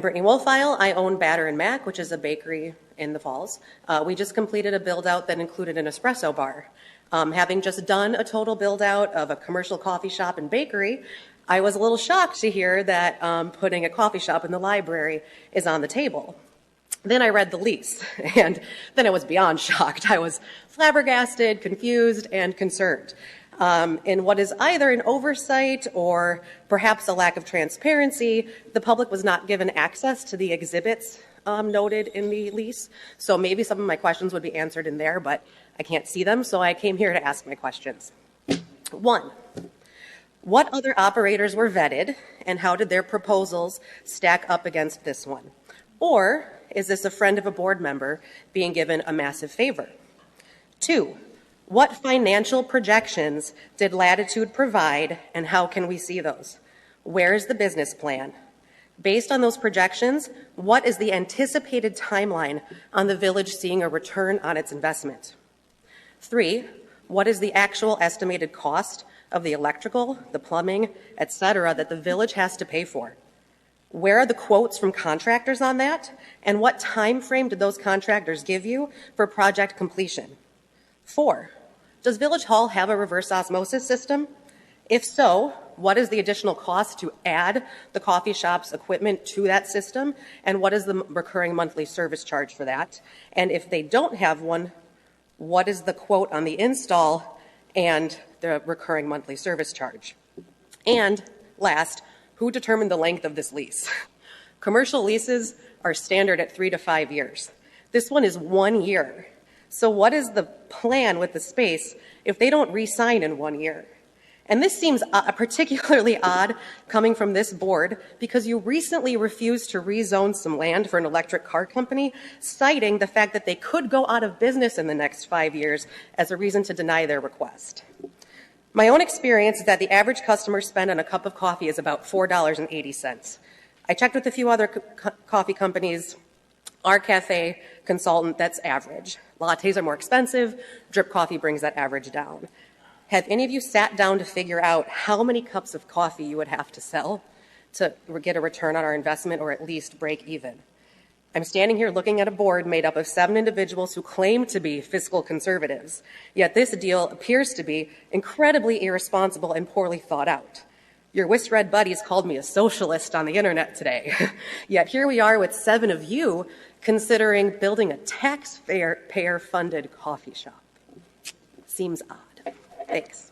I'm Brittany Wolfile. I own Batter and Mac, which is a bakery in the Falls. We just completed a build-out that included an espresso bar. Having just done a total build-out of a commercial coffee shop and bakery, I was a little shocked to hear that putting a coffee shop in the library is on the table. Then I read the lease, and then I was beyond shocked. I was flabbergasted, confused, and concerned. In what is either an oversight or perhaps a lack of transparency, the public was not given access to the exhibits noted in the lease. So maybe some of my questions would be answered in there, but I can't see them, so I came here to ask my questions. 1, what other operators were vetted, and how did their proposals stack up against this one? Or is this a friend of a board member being given a massive favor? 2, what financial projections did Latitude provide, and how can we see those? Where is the business plan? Based on those projections, what is the anticipated timeline on the village seeing a return on its investment? 3, what is the actual estimated cost of the electrical, the plumbing, et cetera, that the village has to pay for? Where are the quotes from contractors on that? And what time frame did those contractors give you for project completion? 4, does Village Hall have a reverse osmosis system? If so, what is the additional cost to add the coffee shop's equipment to that system? And what is the recurring monthly service charge for that? And if they don't have one, what is the quote on the install and the recurring monthly service charge? And last, who determined the length of this lease? Commercial leases are standard at 3 to 5 years. This one is 1 year. So what is the plan with the space if they don't re-sign in 1 year? And this seems particularly odd coming from this board because you recently refused to rezone some land for an electric car company, citing the fact that they could go out of business in the next 5 years as a reason to deny their request. My own experience is that the average customer spend on a cup of coffee is about $4.80. I checked with a few other coffee companies. Our cafe consultant, that's average. Lattes are more expensive. Drip coffee brings that average down. Have any of you sat down to figure out how many cups of coffee you would have to sell to get a return on our investment or at least break even? I'm standing here looking at a board made up of 7 individuals who claim to be fiscal conservatives, yet this deal appears to be incredibly irresponsible and poorly thought out. Your Wist-Red buddies called me a socialist on the internet today, yet here we are with 7 of you considering building a taxpayer-funded coffee shop. Seems odd. Thanks.